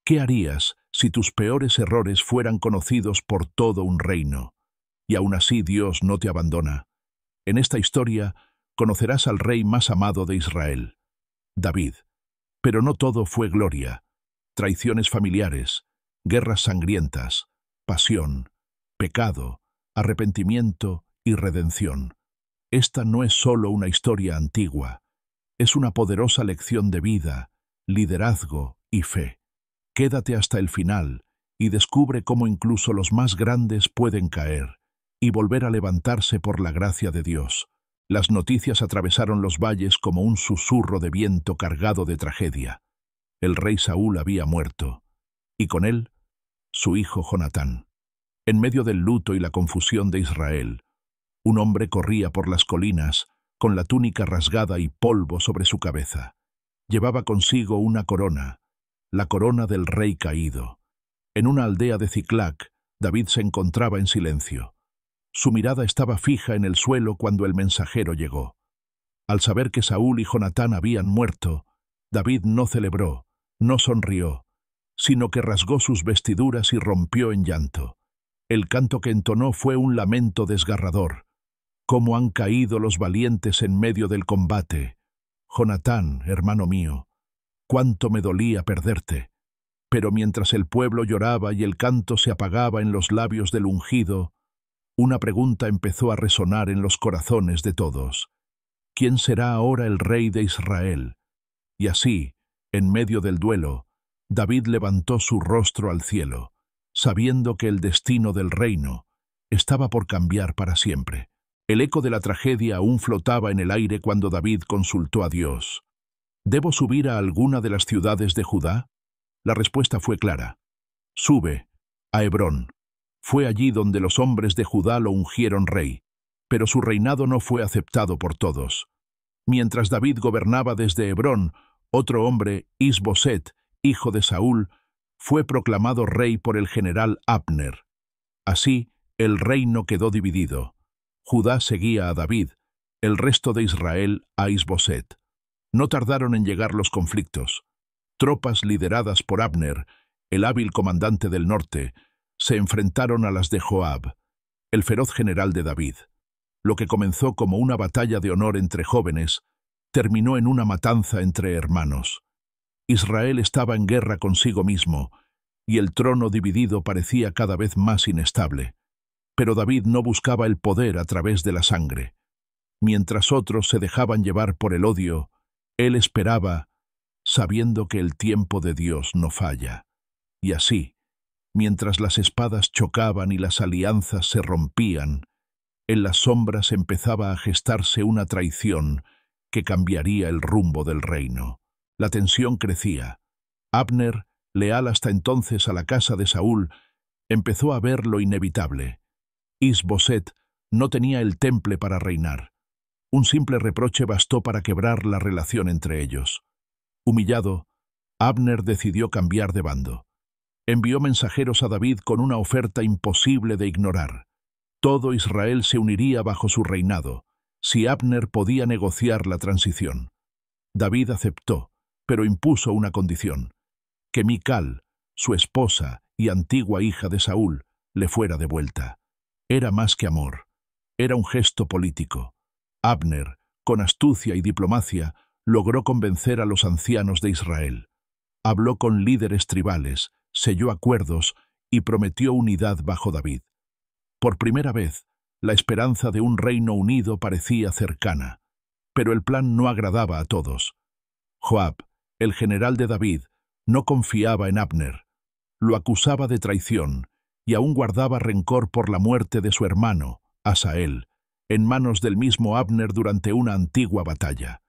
¿Qué harías si tus peores errores fueran conocidos por todo un reino? Y aún así Dios no te abandona. En esta historia conocerás al rey más amado de Israel, David. Pero no todo fue gloria. Traiciones familiares, guerras sangrientas, pasión, pecado, arrepentimiento y redención. Esta no es solo una historia antigua, es una poderosa lección de vida, liderazgo y fe. Quédate hasta el final y descubre cómo incluso los más grandes pueden caer y volver a levantarse por la gracia de Dios. Las noticias atravesaron los valles como un susurro de viento cargado de tragedia. El rey Saúl había muerto, y con él, su hijo Jonatán. En medio del luto y la confusión de Israel, un hombre corría por las colinas con la túnica rasgada y polvo sobre su cabeza. Llevaba consigo una corona, la corona del rey caído. En una aldea de Ziclac, David se encontraba en silencio. Su mirada estaba fija en el suelo cuando el mensajero llegó. Al saber que Saúl y Jonatán habían muerto, David no celebró, no sonrió, sino que rasgó sus vestiduras y rompió en llanto. El canto que entonó fue un lamento desgarrador. «¿Cómo han caído los valientes en medio del combate? Jonatán, hermano mío, cuánto me dolía perderte». Pero mientras el pueblo lloraba y el canto se apagaba en los labios del ungido, una pregunta empezó a resonar en los corazones de todos. ¿Quién será ahora el rey de Israel? Y así, en medio del duelo, David levantó su rostro al cielo, sabiendo que el destino del reino estaba por cambiar para siempre. El eco de la tragedia aún flotaba en el aire cuando David consultó a Dios. ¿Debo subir a alguna de las ciudades de Judá? La respuesta fue clara. Sube a Hebrón. Fue allí donde los hombres de Judá lo ungieron rey, pero su reinado no fue aceptado por todos. Mientras David gobernaba desde Hebrón, otro hombre, Is-Boset, hijo de Saúl, fue proclamado rey por el general Abner. Así, el reino quedó dividido. Judá seguía a David, el resto de Israel a Is-Boset. No tardaron en llegar los conflictos. Tropas lideradas por Abner, el hábil comandante del norte, se enfrentaron a las de Joab, el feroz general de David. Lo que comenzó como una batalla de honor entre jóvenes, terminó en una matanza entre hermanos. Israel estaba en guerra consigo mismo, y el trono dividido parecía cada vez más inestable. Pero David no buscaba el poder a través de la sangre. Mientras otros se dejaban llevar por el odio, él esperaba, sabiendo que el tiempo de Dios no falla. Y así, mientras las espadas chocaban y las alianzas se rompían, en las sombras empezaba a gestarse una traición que cambiaría el rumbo del reino. La tensión crecía. Abner, leal hasta entonces a la casa de Saúl, empezó a ver lo inevitable. Is-Boset no tenía el temple para reinar. Un simple reproche bastó para quebrar la relación entre ellos. Humillado, Abner decidió cambiar de bando. Envió mensajeros a David con una oferta imposible de ignorar. Todo Israel se uniría bajo su reinado, si Abner podía negociar la transición. David aceptó, pero impuso una condición: que Mical, su esposa y antigua hija de Saúl, le fuera devuelta. Era más que amor, era un gesto político. Abner, con astucia y diplomacia, logró convencer a los ancianos de Israel. Habló con líderes tribales, selló acuerdos y prometió unidad bajo David. Por primera vez, la esperanza de un reino unido parecía cercana, pero el plan no agradaba a todos. Joab, el general de David, no confiaba en Abner. Lo acusaba de traición y aún guardaba rencor por la muerte de su hermano, Asael, en manos del mismo Abner durante una antigua batalla.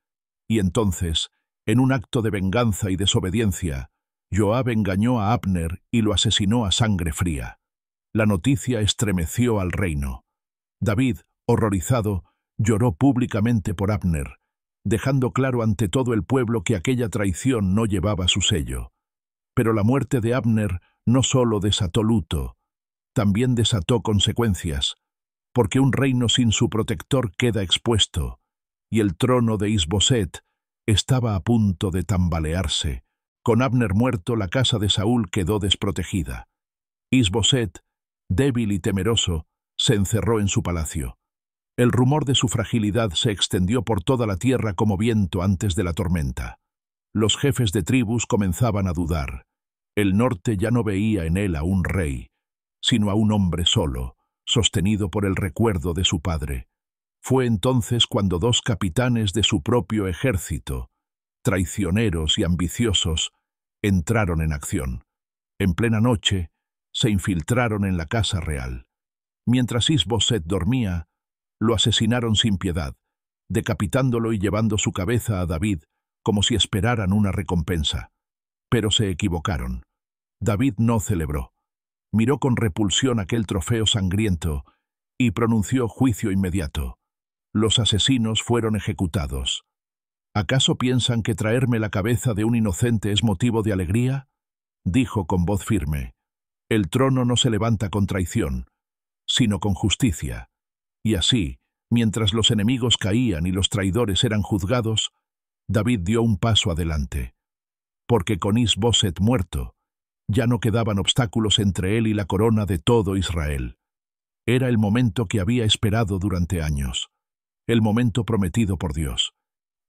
Y entonces, en un acto de venganza y desobediencia, Joab engañó a Abner y lo asesinó a sangre fría. La noticia estremeció al reino. David, horrorizado, lloró públicamente por Abner, dejando claro ante todo el pueblo que aquella traición no llevaba su sello. Pero la muerte de Abner no solo desató luto, también desató consecuencias, porque un reino sin su protector queda expuesto, y el trono de Is-Boset estaba a punto de tambalearse Con Abner muerto, la casa de Saúl quedó desprotegida. Is-Boset, débil y temeroso, se encerró en su palacio. El rumor de su fragilidad se extendió por toda la tierra como viento antes de la tormenta. Los jefes de tribus comenzaban a dudar. El norte ya no veía en él a un rey, sino a un hombre solo, sostenido por el recuerdo de su padre. Fue entonces cuando dos capitanes de su propio ejército, traicioneros y ambiciosos, entraron en acción. En plena noche, se infiltraron en la casa real. Mientras Is-Boset dormía, lo asesinaron sin piedad, decapitándolo y llevando su cabeza a David como si esperaran una recompensa. Pero se equivocaron. David no celebró. Miró con repulsión aquel trofeo sangriento y pronunció juicio inmediato. Los asesinos fueron ejecutados. ¿Acaso piensan que traerme la cabeza de un inocente es motivo de alegría? Dijo con voz firme. El trono no se levanta con traición, sino con justicia. Y así, mientras los enemigos caían y los traidores eran juzgados, David dio un paso adelante. Porque con Is-Boset muerto, ya no quedaban obstáculos entre él y la corona de todo Israel. Era el momento que había esperado durante años, el momento prometido por Dios.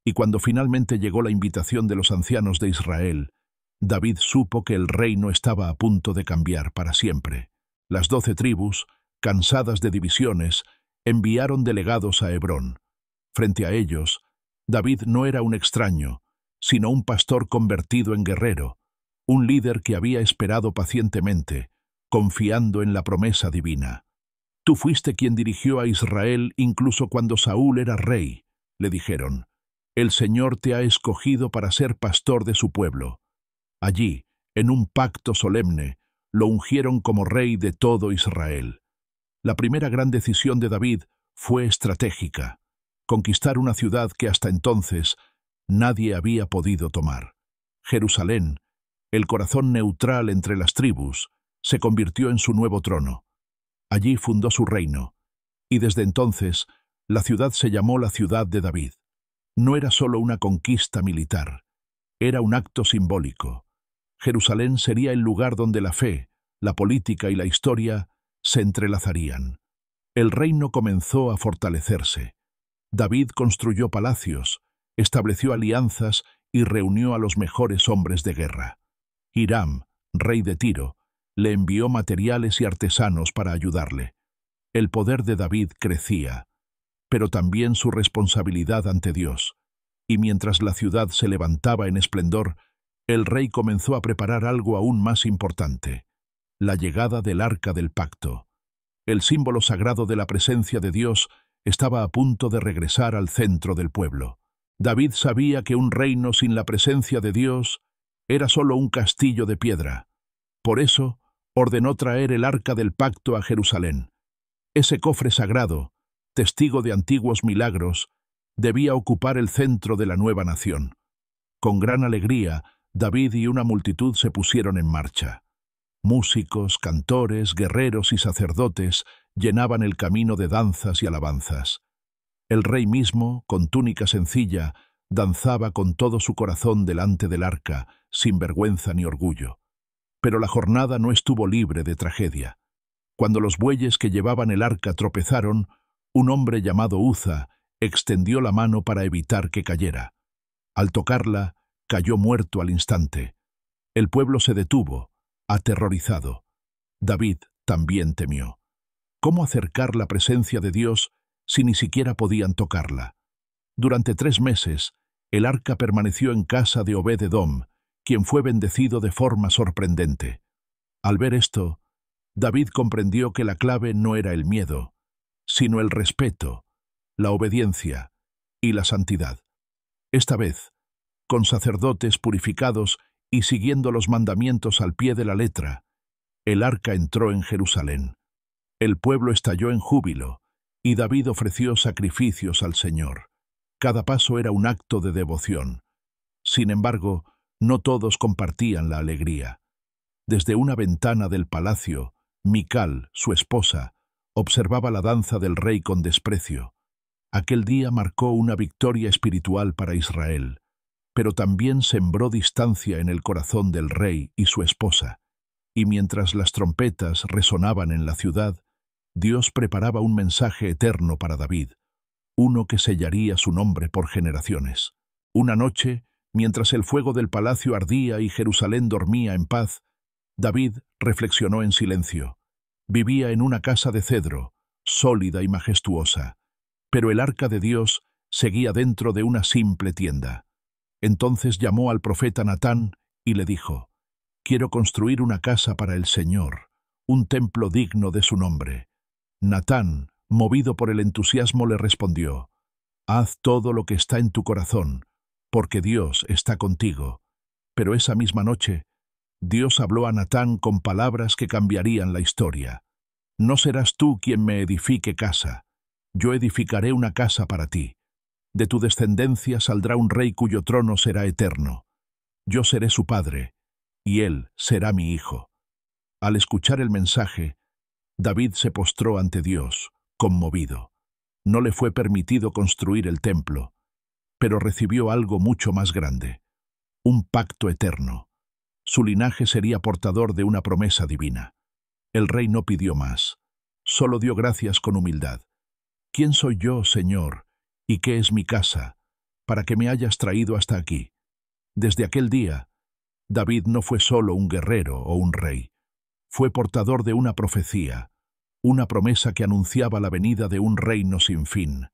Y cuando finalmente llegó la invitación de los ancianos de Israel, David supo que el reino estaba a punto de cambiar para siempre. Las 12 tribus, cansadas de divisiones, enviaron delegados a Hebrón. Frente a ellos, David no era un extraño, sino un pastor convertido en guerrero, un líder que había esperado pacientemente, confiando en la promesa divina. Tú fuiste quien dirigió a Israel incluso cuando Saúl era rey, le dijeron. El Señor te ha escogido para ser pastor de su pueblo. Allí, en un pacto solemne, lo ungieron como rey de todo Israel. La primera gran decisión de David fue estratégica: conquistar una ciudad que hasta entonces nadie había podido tomar. Jerusalén, el corazón neutral entre las tribus, se convirtió en su nuevo trono. Allí fundó su reino, y desde entonces la ciudad se llamó la ciudad de David. No era solo una conquista militar, era un acto simbólico. Jerusalén sería el lugar donde la fe, la política y la historia se entrelazarían. El reino comenzó a fortalecerse. David construyó palacios, estableció alianzas y reunió a los mejores hombres de guerra. Hiram, rey de Tiro, le envió materiales y artesanos para ayudarle. El poder de David crecía, pero también su responsabilidad ante Dios. Y mientras la ciudad se levantaba en esplendor, el rey comenzó a preparar algo aún más importante: la llegada del Arca del Pacto. El símbolo sagrado de la presencia de Dios estaba a punto de regresar al centro del pueblo. David sabía que un reino sin la presencia de Dios era solo un castillo de piedra. Por eso, ordenó traer el Arca del Pacto a Jerusalén. Ese cofre sagrado, testigo de antiguos milagros, debía ocupar el centro de la nueva nación. Con gran alegría, David y una multitud se pusieron en marcha. Músicos, cantores, guerreros y sacerdotes llenaban el camino de danzas y alabanzas. El rey mismo, con túnica sencilla, danzaba con todo su corazón delante del arca, sin vergüenza ni orgullo. Pero la jornada no estuvo libre de tragedia. Cuando los bueyes que llevaban el arca tropezaron, un hombre llamado Uza extendió la mano para evitar que cayera. Al tocarla, cayó muerto al instante. El pueblo se detuvo, aterrorizado. David también temió. ¿Cómo acercar la presencia de Dios si ni siquiera podían tocarla? Durante 3 meses, el arca permaneció en casa de Obed-Edom, quien fue bendecido de forma sorprendente. Al ver esto, David comprendió que la clave no era el miedo, sino el respeto, la obediencia y la santidad. Esta vez, con sacerdotes purificados y siguiendo los mandamientos al pie de la letra, el arca entró en Jerusalén. El pueblo estalló en júbilo, y David ofreció sacrificios al Señor. Cada paso era un acto de devoción. Sin embargo, no todos compartían la alegría. Desde una ventana del palacio, Mical, su esposa, observaba la danza del rey con desprecio. Aquel día marcó una victoria espiritual para Israel. pero también sembró distancia en el corazón del rey y su esposa. Y mientras las trompetas resonaban en la ciudad, Dios preparaba un mensaje eterno para David, uno que sellaría su nombre por generaciones. Una noche, mientras el fuego del palacio ardía y Jerusalén dormía en paz, David reflexionó en silencio. Vivía en una casa de cedro, sólida y majestuosa, pero el arca de Dios seguía dentro de una simple tienda. Entonces llamó al profeta Natán y le dijo: «Quiero construir una casa para el Señor, un templo digno de su nombre». Natán, movido por el entusiasmo, le respondió: «Haz todo lo que está en tu corazón, porque Dios está contigo». Pero esa misma noche, Dios habló a Natán con palabras que cambiarían la historia. «No serás tú quien me edifique casa, yo edificaré una casa para ti. De tu descendencia saldrá un rey cuyo trono será eterno. Yo seré su padre, y él será mi hijo». Al escuchar el mensaje, David se postró ante Dios, conmovido. No le fue permitido construir el templo, pero recibió algo mucho más grande: un pacto eterno. Su linaje sería portador de una promesa divina. El rey no pidió más, solo dio gracias con humildad. «¿Quién soy yo, Señor, y qué es mi casa, para que me hayas traído hasta aquí?» Desde aquel día, David no fue solo un guerrero o un rey. Fue portador de una profecía, una promesa que anunciaba la venida de un reino sin fin.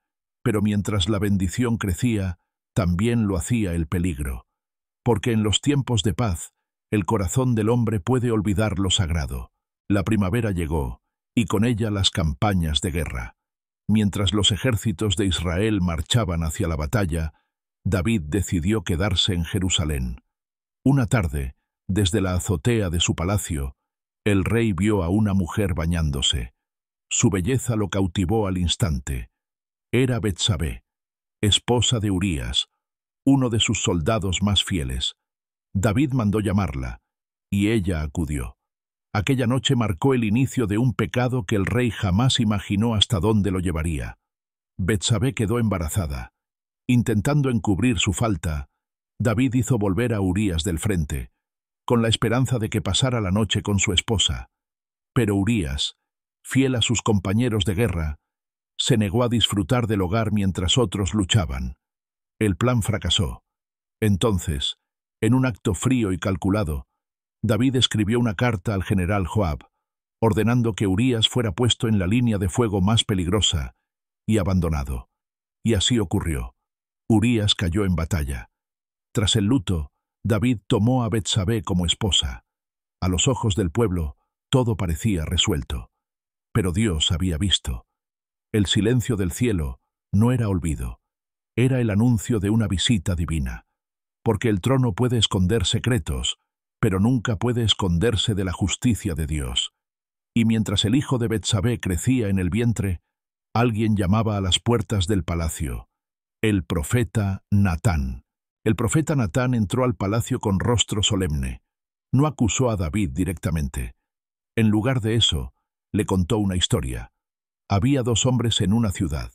Pero mientras la bendición crecía, también lo hacía el peligro. Porque en los tiempos de paz, el corazón del hombre puede olvidar lo sagrado. La primavera llegó, y con ella las campañas de guerra. Mientras los ejércitos de Israel marchaban hacia la batalla, David decidió quedarse en Jerusalén. Una tarde, desde la azotea de su palacio, el rey vio a una mujer bañándose. Su belleza lo cautivó al instante. Era Betsabé, esposa de Urías, uno de sus soldados más fieles. David mandó llamarla, y ella acudió. Aquella noche marcó el inicio de un pecado que el rey jamás imaginó hasta dónde lo llevaría. Betsabé quedó embarazada. Intentando encubrir su falta, David hizo volver a Urías del frente, con la esperanza de que pasara la noche con su esposa. Pero Urías, fiel a sus compañeros de guerra, se negó a disfrutar del hogar mientras otros luchaban. El plan fracasó. Entonces, en un acto frío y calculado, David escribió una carta al general Joab, ordenando que Urías fuera puesto en la línea de fuego más peligrosa y abandonado. Y así ocurrió. Urías cayó en batalla. Tras el luto, David tomó a Betsabé como esposa. A los ojos del pueblo, todo parecía resuelto. Pero Dios había visto. El silencio del cielo no era olvido. Era el anuncio de una visita divina. Porque el trono puede esconder secretos, pero nunca puede esconderse de la justicia de Dios. Y mientras el hijo de Betsabé crecía en el vientre, alguien llamaba a las puertas del palacio: el profeta Natán. El profeta Natán entró al palacio con rostro solemne. No acusó a David directamente. En lugar de eso, le contó una historia. Había dos hombres en una ciudad.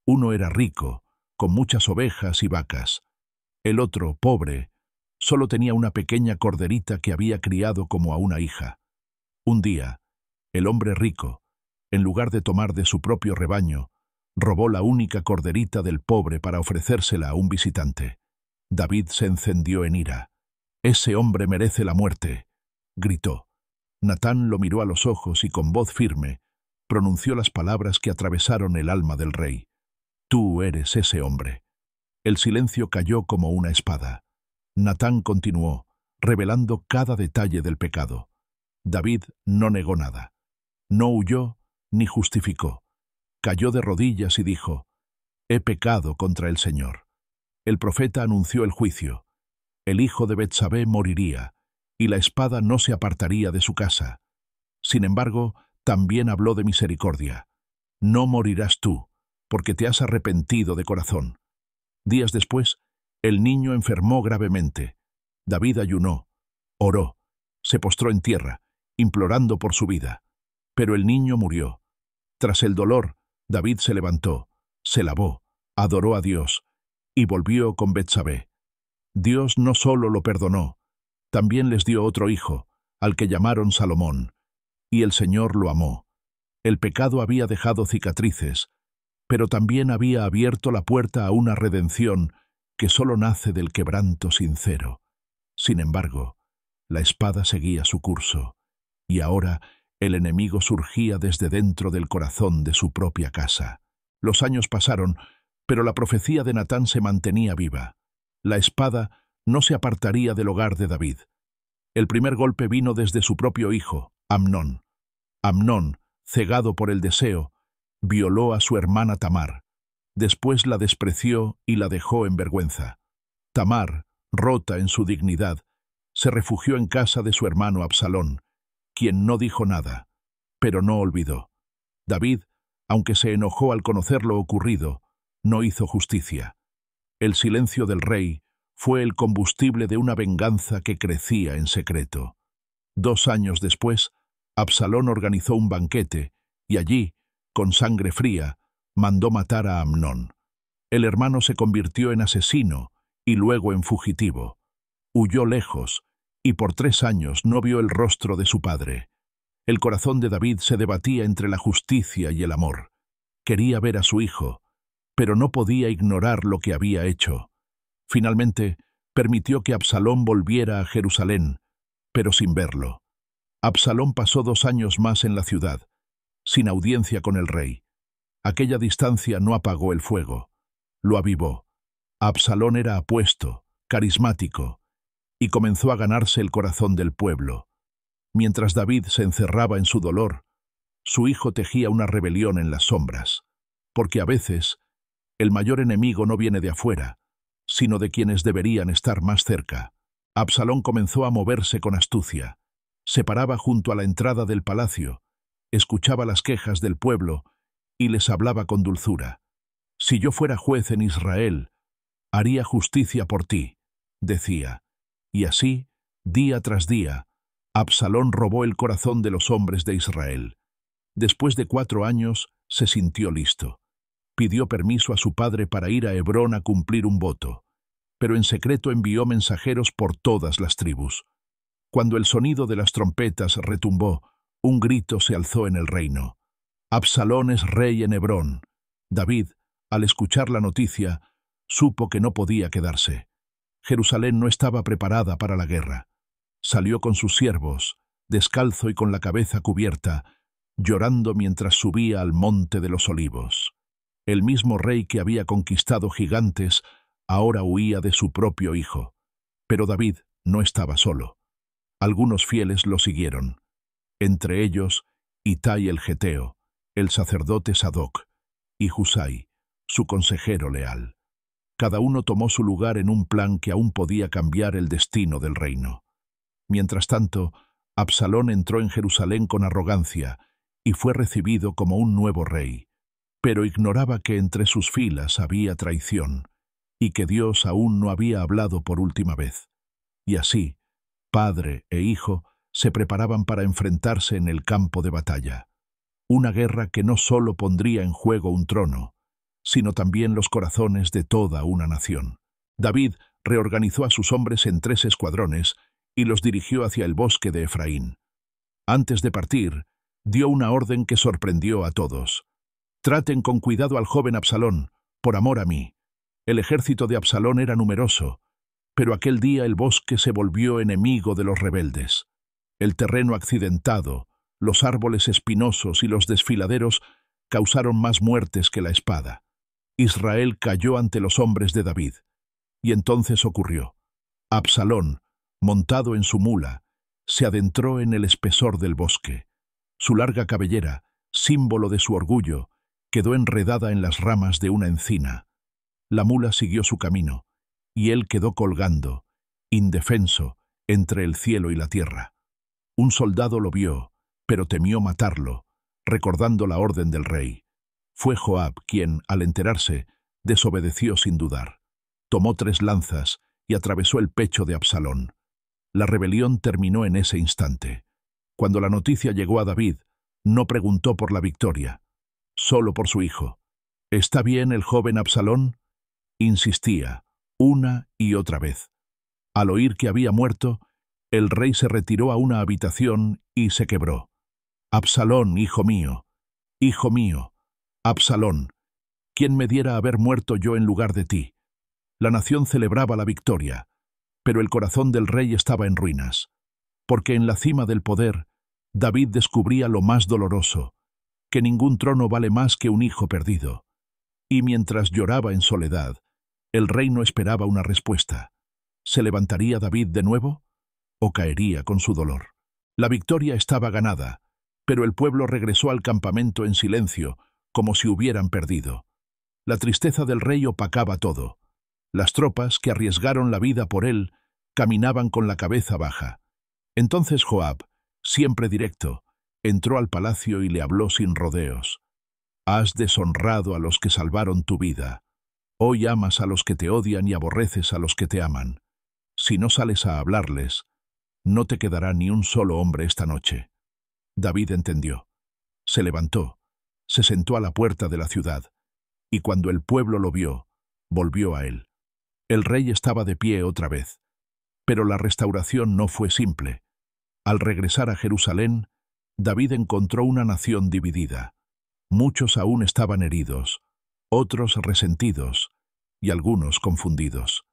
Uno era rico, con muchas ovejas y vacas. El otro, pobre, solo tenía una pequeña corderita que había criado como a una hija. Un día, el hombre rico, en lugar de tomar de su propio rebaño, robó la única corderita del pobre para ofrecérsela a un visitante. David se encendió en ira. «Ese hombre merece la muerte», gritó. Natán lo miró a los ojos y con voz firme pronunció las palabras que atravesaron el alma del rey: «Tú eres ese hombre». El silencio cayó como una espada. Natán continuó, revelando cada detalle del pecado. David no negó nada. No huyó ni justificó. Cayó de rodillas y dijo: «He pecado contra el Señor». El profeta anunció el juicio. El hijo de Betsabé moriría, y la espada no se apartaría de su casa. Sin embargo, también habló de misericordia. «No morirás tú, porque te has arrepentido de corazón». Días después, el niño enfermó gravemente. David ayunó, oró, se postró en tierra, implorando por su vida. Pero el niño murió. Tras el dolor, David se levantó, se lavó, adoró a Dios y volvió con Betsabé. Dios no solo lo perdonó, también les dio otro hijo, al que llamaron Salomón, y el Señor lo amó. El pecado había dejado cicatrices, pero también había abierto la puerta a una redención que solo nace del quebranto sincero. Sin embargo, la espada seguía su curso, y ahora el enemigo surgía desde dentro del corazón de su propia casa. Los años pasaron, pero la profecía de Natán se mantenía viva. La espada no se apartaría del hogar de David. El primer golpe vino desde su propio hijo, Amnón. Amnón, cegado por el deseo, violó a su hermana Tamar. Después la despreció y la dejó en vergüenza. Tamar, rota en su dignidad, se refugió en casa de su hermano Absalón, quien no dijo nada, pero no olvidó. David, aunque se enojó al conocer lo ocurrido, no hizo justicia. El silencio del rey fue el combustible de una venganza que crecía en secreto. 2 años después, Absalón organizó un banquete y allí, con sangre fría, mandó matar a Amnón. El hermano se convirtió en asesino y luego en fugitivo. Huyó lejos y por 3 años no vio el rostro de su padre. El corazón de David se debatía entre la justicia y el amor. Quería ver a su hijo, pero no podía ignorar lo que había hecho. Finalmente, permitió que Absalón volviera a Jerusalén, pero sin verlo. Absalón pasó 2 años más en la ciudad, sin audiencia con el rey. Aquella distancia no apagó el fuego, lo avivó. Absalón era apuesto, carismático, y comenzó a ganarse el corazón del pueblo. Mientras David se encerraba en su dolor, su hijo tejía una rebelión en las sombras, porque a veces el mayor enemigo no viene de afuera, sino de quienes deberían estar más cerca. Absalón comenzó a moverse con astucia. Se paraba junto a la entrada del palacio, escuchaba las quejas del pueblo y les hablaba con dulzura. «Si yo fuera juez en Israel, haría justicia por ti», decía. Y así, día tras día, Absalón robó el corazón de los hombres de Israel. Después de 4 años, se sintió listo. Pidió permiso a su padre para ir a Hebrón a cumplir un voto, pero en secreto envió mensajeros por todas las tribus. Cuando el sonido de las trompetas retumbó, un grito se alzó en el reino. «Absalón es rey en Hebrón». David, al escuchar la noticia, supo que no podía quedarse. Jerusalén no estaba preparada para la guerra. Salió con sus siervos, descalzo y con la cabeza cubierta, llorando mientras subía al monte de los olivos. El mismo rey que había conquistado gigantes ahora huía de su propio hijo. Pero David no estaba solo. Algunos fieles lo siguieron, entre ellos Itai el geteo, el sacerdote Sadoc, y Husai, su consejero leal. Cada uno tomó su lugar en un plan que aún podía cambiar el destino del reino. Mientras tanto, Absalón entró en Jerusalén con arrogancia y fue recibido como un nuevo rey, pero ignoraba que entre sus filas había traición y que Dios aún no había hablado por última vez. Y así, padre e hijo se preparaban para enfrentarse en el campo de batalla. Una guerra que no solo pondría en juego un trono, sino también los corazones de toda una nación. David reorganizó a sus hombres en 3 escuadrones y los dirigió hacia el bosque de Efraín. Antes de partir, dio una orden que sorprendió a todos. «Traten con cuidado al joven Absalón, por amor a mí». El ejército de Absalón era numeroso, pero aquel día el bosque se volvió enemigo de los rebeldes. El terreno accidentado, los árboles espinosos y los desfiladeros causaron más muertes que la espada. Israel cayó ante los hombres de David. Y entonces ocurrió. Absalón, montado en su mula, se adentró en el espesor del bosque. Su larga cabellera, símbolo de su orgullo, quedó enredada en las ramas de una encina. La mula siguió su camino, y él quedó colgando, indefenso, entre el cielo y la tierra. Un soldado lo vio, pero temió matarlo, recordando la orden del rey. Fue Joab quien, al enterarse, desobedeció sin dudar. Tomó 3 lanzas y atravesó el pecho de Absalón. La rebelión terminó en ese instante. Cuando la noticia llegó a David, no preguntó por la victoria, solo por su hijo. «¿Está bien el joven Absalón?», insistía, una y otra vez. Al oír que había muerto, el rey se retiró a una habitación y se quebró. «Absalón, hijo mío, Absalón, ¿quién me diera haber muerto yo en lugar de ti?» La nación celebraba la victoria, pero el corazón del rey estaba en ruinas, porque en la cima del poder, David descubría lo más doloroso, que ningún trono vale más que un hijo perdido. Y mientras lloraba en soledad, el rey no esperaba una respuesta. ¿Se levantaría David de nuevo? ¿O caería con su dolor? La victoria estaba ganada, pero el pueblo regresó al campamento en silencio, como si hubieran perdido. La tristeza del rey opacaba todo. Las tropas, que arriesgaron la vida por él, caminaban con la cabeza baja. Entonces Joab, siempre directo, entró al palacio y le habló sin rodeos. «Has deshonrado a los que salvaron tu vida. Hoy amas a los que te odian y aborreces a los que te aman. Si no sales a hablarles, no te quedará ni un solo hombre esta noche». David entendió. Se levantó, se sentó a la puerta de la ciudad, y cuando el pueblo lo vio, volvió a él. El rey estaba de pie otra vez, pero la restauración no fue simple. Al regresar a Jerusalén, David encontró una nación dividida. Muchos aún estaban heridos, otros resentidos y algunos confundidos.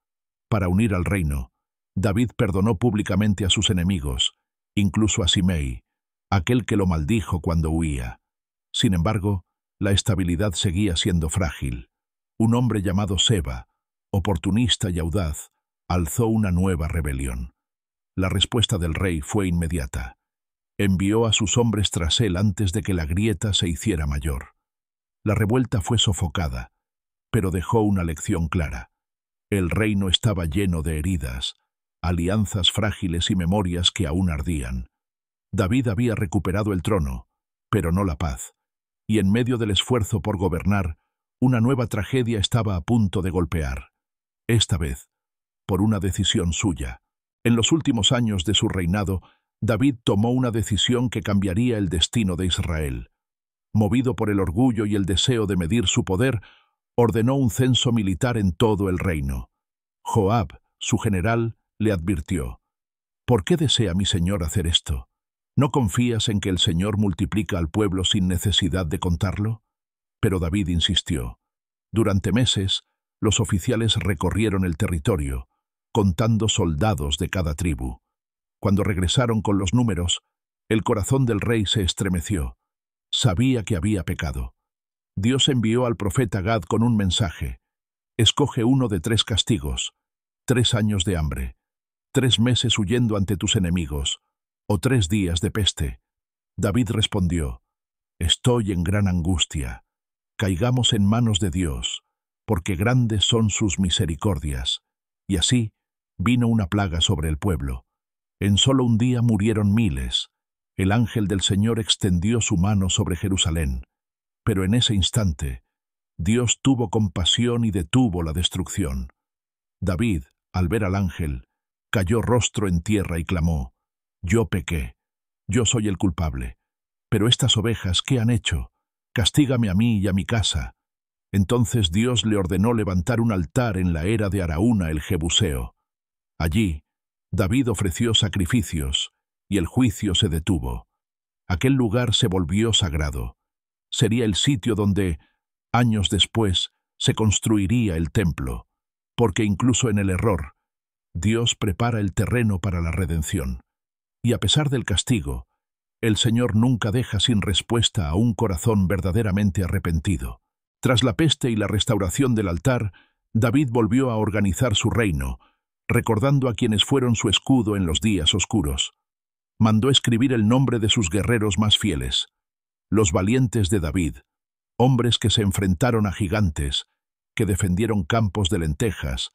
Para unir al reino, David perdonó públicamente a sus enemigos, incluso a Simei, aquel que lo maldijo cuando huía. Sin embargo, la estabilidad seguía siendo frágil. Un hombre llamado Seba, oportunista y audaz, alzó una nueva rebelión. La respuesta del rey fue inmediata. Envió a sus hombres tras él antes de que la grieta se hiciera mayor. La revuelta fue sofocada, pero dejó una lección clara. El reino estaba lleno de heridas, alianzas frágiles y memorias que aún ardían. David había recuperado el trono, pero no la paz, y en medio del esfuerzo por gobernar, una nueva tragedia estaba a punto de golpear. Esta vez, por una decisión suya. En los últimos años de su reinado, David tomó una decisión que cambiaría el destino de Israel. Movido por el orgullo y el deseo de medir su poder, ordenó un censo militar en todo el reino. Joab, su general, le advirtió: «¿Por qué desea mi señor hacer esto? ¿No confías en que el Señor multiplica al pueblo sin necesidad de contarlo?» Pero David insistió. Durante meses, los oficiales recorrieron el territorio, contando soldados de cada tribu. Cuando regresaron con los números, el corazón del rey se estremeció. Sabía que había pecado. Dios envió al profeta Gad con un mensaje: «Escoge uno de 3 castigos, 3 años de hambre, 3 meses huyendo ante tus enemigos, o 3 días de peste». David respondió: «Estoy en gran angustia. Caigamos en manos de Dios, porque grandes son sus misericordias». Y así vino una plaga sobre el pueblo. En solo un día murieron miles. El ángel del Señor extendió su mano sobre Jerusalén. Pero en ese instante, Dios tuvo compasión y detuvo la destrucción. David, al ver al ángel, cayó rostro en tierra y clamó: «Yo pequé, yo soy el culpable. Pero estas ovejas, ¿qué han hecho? Castígame a mí y a mi casa». Entonces Dios le ordenó levantar un altar en la era de Araúna el Jebuseo. Allí, David ofreció sacrificios, y el juicio se detuvo. Aquel lugar se volvió sagrado. Sería el sitio donde, años después, se construiría el templo, porque incluso en el error, Dios prepara el terreno para la redención. Y a pesar del castigo, el Señor nunca deja sin respuesta a un corazón verdaderamente arrepentido. Tras la peste y la restauración del altar, David volvió a organizar su reino, recordando a quienes fueron su escudo en los días oscuros. Mandó escribir el nombre de sus guerreros más fieles, los valientes de David, hombres que se enfrentaron a gigantes, que defendieron campos de lentejas,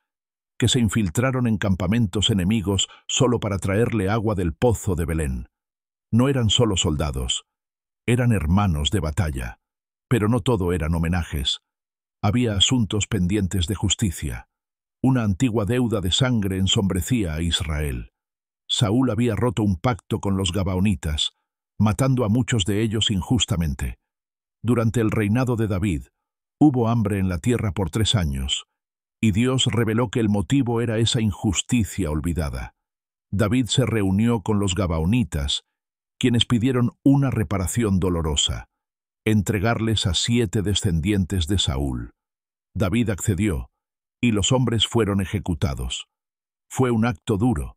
que se infiltraron en campamentos enemigos solo para traerle agua del pozo de Belén. No eran solo soldados, eran hermanos de batalla. Pero no todo eran homenajes. Había asuntos pendientes de justicia. Una antigua deuda de sangre ensombrecía a Israel. Saúl había roto un pacto con los gabaonitas, matando a muchos de ellos injustamente. Durante el reinado de David, hubo hambre en la tierra por 3 años, y Dios reveló que el motivo era esa injusticia olvidada. David se reunió con los gabaonitas, quienes pidieron una reparación dolorosa, entregarles a 7 descendientes de Saúl. David accedió, y los hombres fueron ejecutados. Fue un acto duro,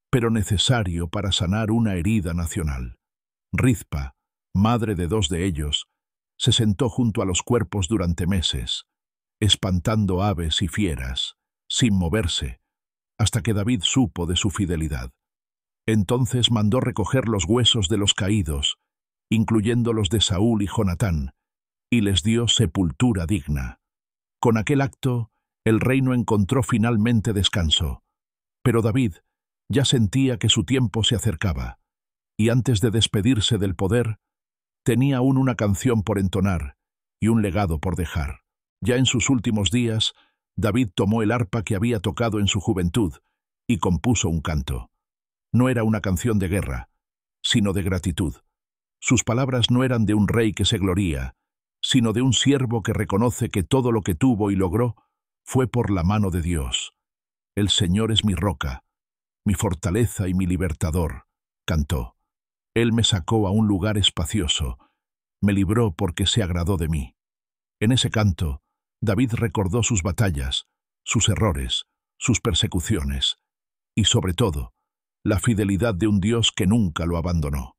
pero necesario para sanar una herida nacional. Rizpa, madre de 2 de ellos, se sentó junto a los cuerpos durante meses, espantando aves y fieras, sin moverse, hasta que David supo de su fidelidad. Entonces mandó recoger los huesos de los caídos, incluyendo los de Saúl y Jonatán, y les dio sepultura digna. Con aquel acto, el reino encontró finalmente descanso, pero David ya sentía que su tiempo se acercaba, y antes de despedirse del poder, tenía aún una canción por entonar y un legado por dejar. Ya en sus últimos días, David tomó el arpa que había tocado en su juventud y compuso un canto. No era una canción de guerra, sino de gratitud. Sus palabras no eran de un rey que se gloría, sino de un siervo que reconoce que todo lo que tuvo y logró fue por la mano de Dios. El Señor es mi roca, mi fortaleza y mi libertador, cantó. Él me sacó a un lugar espacioso, me libró porque se agradó de mí. En ese canto, David recordó sus batallas, sus errores, sus persecuciones, y sobre todo, la fidelidad de un Dios que nunca lo abandonó.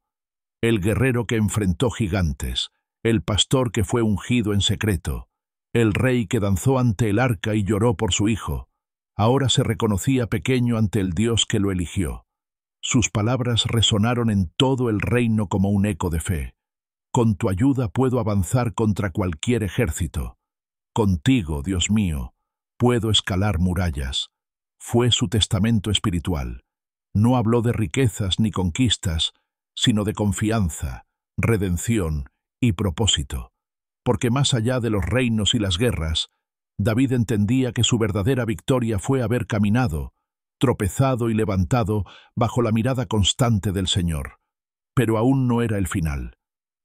El guerrero que enfrentó gigantes, el pastor que fue ungido en secreto, el rey que danzó ante el arca y lloró por su hijo, ahora se reconocía pequeño ante el Dios que lo eligió. Sus palabras resonaron en todo el reino como un eco de fe. Con tu ayuda puedo avanzar contra cualquier ejército. Contigo, Dios mío, puedo escalar murallas. Fue su testamento espiritual. No habló de riquezas ni conquistas, sino de confianza, redención y propósito. Porque más allá de los reinos y las guerras, David entendía que su verdadera victoria fue haber caminado, tropezado y levantado bajo la mirada constante del Señor. Pero aún no era el final.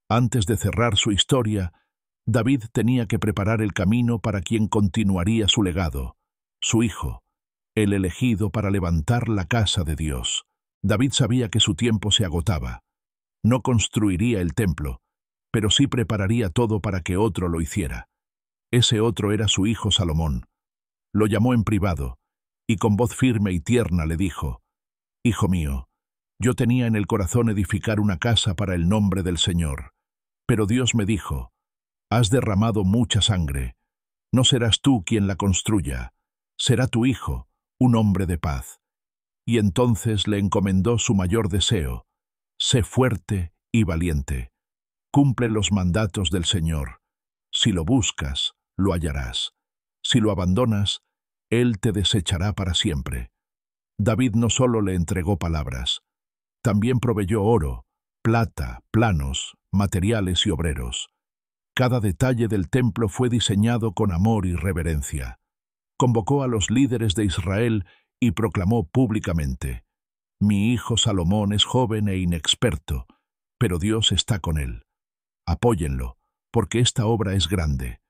Antes de cerrar su historia, David tenía que preparar el camino para quien continuaría su legado, su hijo, el elegido para levantar la casa de Dios. David sabía que su tiempo se agotaba. No construiría el templo, pero sí prepararía todo para que otro lo hiciera. Ese otro era su hijo Salomón. Lo llamó en privado, y con voz firme y tierna le dijo: «Hijo mío, yo tenía en el corazón edificar una casa para el nombre del Señor, pero Dios me dijo: has derramado mucha sangre, no serás tú quien la construya, será tu hijo, un hombre de paz». Y entonces le encomendó su mayor deseo: sé fuerte y valiente, cumple los mandatos del Señor. Si lo buscas, lo hallarás. Si lo abandonas, Él te desechará para siempre. David no solo le entregó palabras, también proveyó oro, plata, planos, materiales y obreros. Cada detalle del templo fue diseñado con amor y reverencia. Convocó a los líderes de Israel y proclamó públicamente: mi hijo Salomón es joven e inexperto, pero Dios está con él. Apóyenlo, porque esta obra es grande.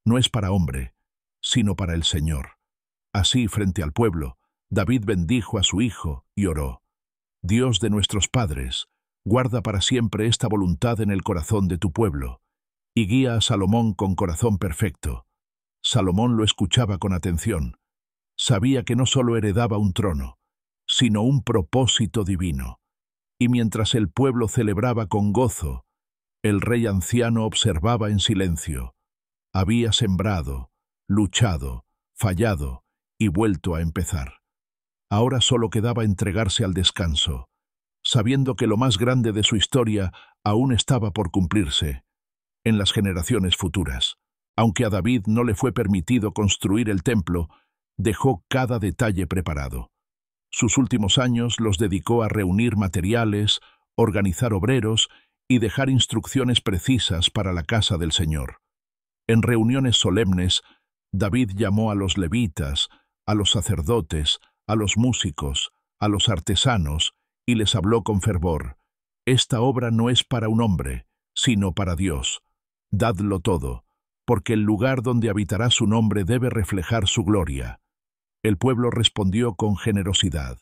No es para hombre, sino para el Señor. Así, frente al pueblo, David bendijo a su hijo y oró: Dios de nuestros padres, guarda para siempre esta voluntad en el corazón de tu pueblo, y guía a Salomón con corazón perfecto. Salomón lo escuchaba con atención. Sabía que no solo heredaba un trono, sino un propósito divino. Y mientras el pueblo celebraba con gozo, el rey anciano observaba en silencio. Había sembrado, luchado, fallado y vuelto a empezar. Ahora solo quedaba entregarse al descanso, sabiendo que lo más grande de su historia aún estaba por cumplirse, en las generaciones futuras. Aunque a David no le fue permitido construir el templo, dejó cada detalle preparado. Sus últimos años los dedicó a reunir materiales, organizar obreros y dejar instrucciones precisas para la casa del Señor. En reuniones solemnes, David llamó a los levitas, a los sacerdotes, a los músicos, a los artesanos, y les habló con fervor: esta obra no es para un hombre, sino para Dios. Dadlo todo, porque el lugar donde habitará su nombre debe reflejar su gloria. El pueblo respondió con generosidad.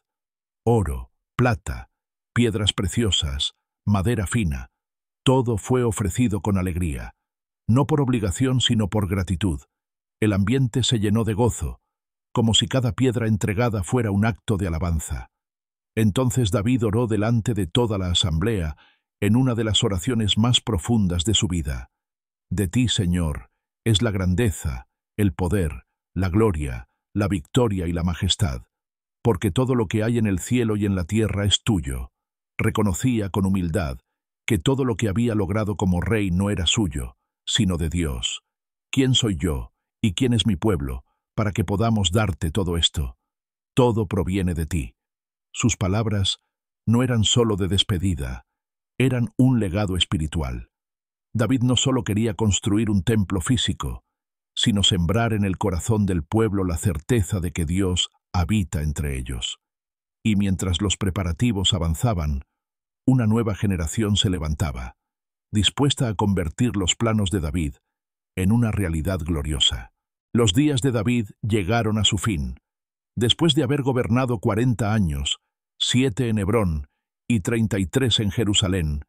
Oro, plata, piedras preciosas, madera fina, todo fue ofrecido con alegría, no por obligación sino por gratitud. El ambiente se llenó de gozo, como si cada piedra entregada fuera un acto de alabanza. Entonces David oró delante de toda la asamblea en una de las oraciones más profundas de su vida. De ti, Señor, es la grandeza, el poder, la gloria, la victoria y la majestad, porque todo lo que hay en el cielo y en la tierra es tuyo. Reconocía con humildad que todo lo que había logrado como rey no era suyo, sino de Dios. ¿Quién soy yo y quién es mi pueblo para que podamos darte todo esto? Todo proviene de ti. Sus palabras no eran solo de despedida, eran un legado espiritual. David no solo quería construir un templo físico, sino sembrar en el corazón del pueblo la certeza de que Dios habita entre ellos. Y mientras los preparativos avanzaban, una nueva generación se levantaba, dispuesta a convertir los planos de David en una realidad gloriosa. Los días de David llegaron a su fin. Después de haber gobernado 40 años, 7 en Hebrón y 33 en Jerusalén,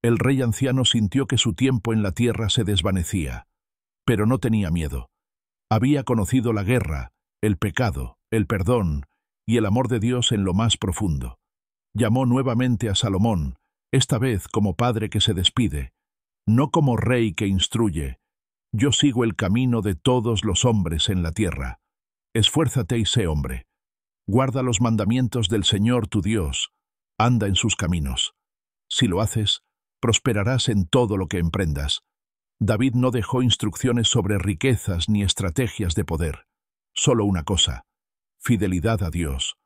el rey anciano sintió que su tiempo en la tierra se desvanecía, pero no tenía miedo. Había conocido la guerra, el pecado, el perdón y el amor de Dios en lo más profundo. Llamó nuevamente a Salomón, esta vez como padre que se despide, no como rey que instruye. Yo sigo el camino de todos los hombres en la tierra. Esfuérzate y sé hombre. Guarda los mandamientos del Señor tu Dios, anda en sus caminos. Si lo haces, prosperarás en todo lo que emprendas. David no dejó instrucciones sobre riquezas ni estrategias de poder. Solo una cosa: fidelidad a Dios.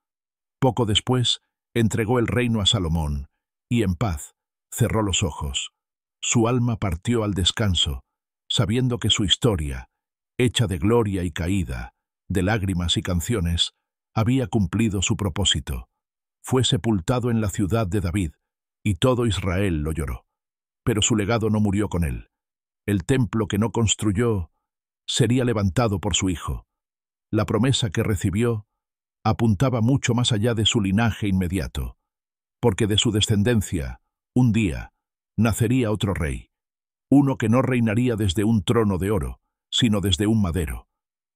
Poco después, entregó el reino a Salomón, y en paz cerró los ojos. Su alma partió al descanso, sabiendo que su historia, hecha de gloria y caída, de lágrimas y canciones, había cumplido su propósito. Fue sepultado en la ciudad de David, y todo Israel lo lloró. Pero su legado no murió con él. El templo que no construyó sería levantado por su hijo. La promesa que recibió apuntaba mucho más allá de su linaje inmediato, porque de su descendencia, un día, nacería otro rey, uno que no reinaría desde un trono de oro, sino desde un madero,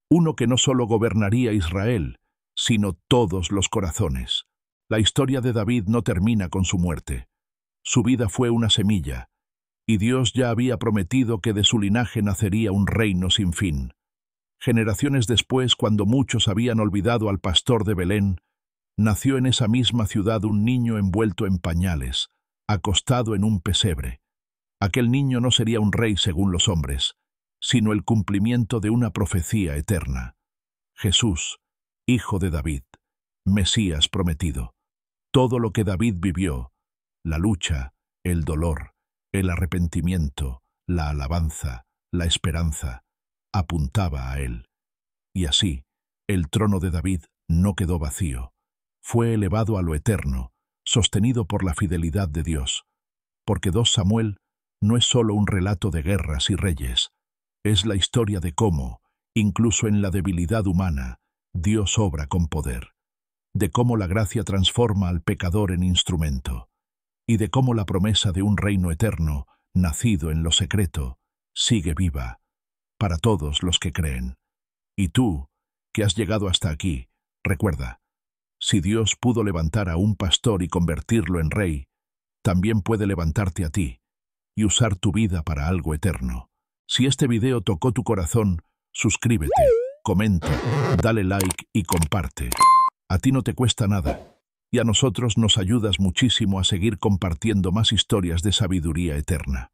uno que no solo gobernaría Israel, sino todos los corazones. La historia de David no termina con su muerte. Su vida fue una semilla, y Dios ya había prometido que de su linaje nacería un reino sin fin. Generaciones después, cuando muchos habían olvidado al pastor de Belén, nació en esa misma ciudad un niño envuelto en pañales, acostado en un pesebre. Aquel niño no sería un rey según los hombres, sino el cumplimiento de una profecía eterna. Jesús, hijo de David, Mesías prometido. Todo lo que David vivió, la lucha, el dolor, el arrepentimiento, la alabanza, la esperanza, apuntaba a él. Y así, el trono de David no quedó vacío. Fue elevado a lo eterno, sostenido por la fidelidad de Dios. Porque 2 Samuel no es solo un relato de guerras y reyes, es la historia de cómo, incluso en la debilidad humana, Dios obra con poder, de cómo la gracia transforma al pecador en instrumento, y de cómo la promesa de un reino eterno, nacido en lo secreto, sigue viva, para todos los que creen. Y tú, que has llegado hasta aquí, recuerda, si Dios pudo levantar a un pastor y convertirlo en rey, también puede levantarte a ti y usar tu vida para algo eterno. Si este video tocó tu corazón, suscríbete, comenta, dale like y comparte. A ti no te cuesta nada, y a nosotros nos ayudas muchísimo a seguir compartiendo más historias de sabiduría eterna.